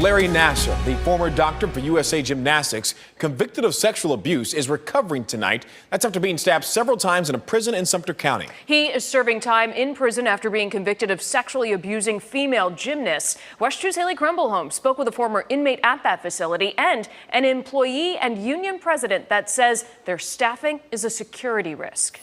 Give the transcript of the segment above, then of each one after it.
Larry Nassar, the former doctor for USA Gymnastics, convicted of sexual abuse, is recovering tonight. That's after being stabbed several times in a prison in Sumter County. He is serving time in prison after being convicted of sexually abusing female gymnasts. WESH 2's Haley Krumblholm spoke with a former inmate at that facility and an employee and union president that says their staffing is a security risk.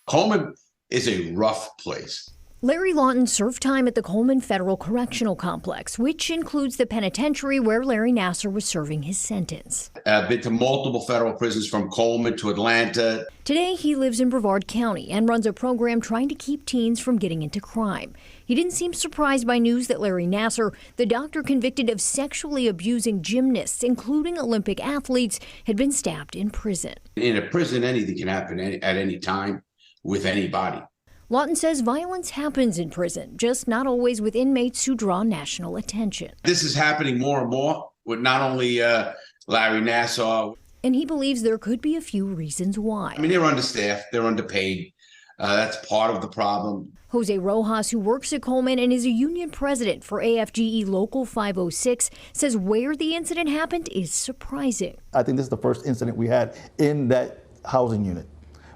Coleman is a rough place. Larry Lawton served time at the Coleman Federal Correctional Complex, which includes the penitentiary where Larry Nassar was serving his sentence. I've been to multiple federal prisons from Coleman to Atlanta. Today, he lives in Brevard County and runs a program trying to keep teens from getting into crime. He didn't seem surprised by news that Larry Nassar, the doctor convicted of sexually abusing gymnasts, including Olympic athletes, had been stabbed in prison. In a prison, anything can happen at any time with anybody. Lawton says violence happens in prison, just not always with inmates who draw national attention. This is happening more and more with not only Larry Nassar. And he believes there could be a few reasons why. I mean, they're understaffed, they're underpaid. That's part of the problem. Jose Rojas, who works at Coleman and is a union president for AFGE Local 506, says where the incident happened is surprising. I think this is the first incident we had in that housing unit,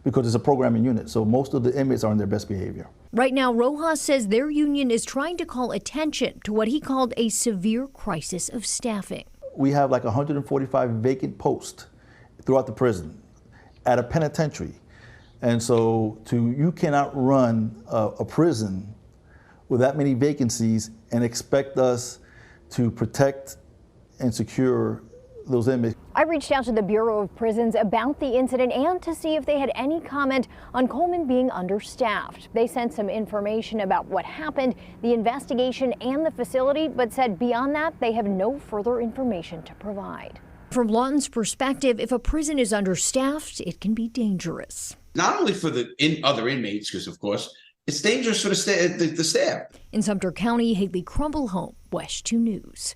because it's a programming unit, so most of the inmates are in their best behavior. Right now, Rojas says their union is trying to call attention to what he called a severe crisis of staffing. We have like 145 vacant posts throughout the prison at a penitentiary. And so you cannot run a prison with that many vacancies and expect us to protect and secure those inmates. I reached out to the Bureau of Prisons about the incident and to see if they had any comment on Coleman being understaffed. They sent some information about what happened, the investigation, and the facility, but said beyond that, they have no further information to provide. From Lawton's perspective, if a prison is understaffed, it can be dangerous. Not only for the other inmates, because of course, it's dangerous for the staff. In Sumter County, Haley Krumblholm, WESH 2 News.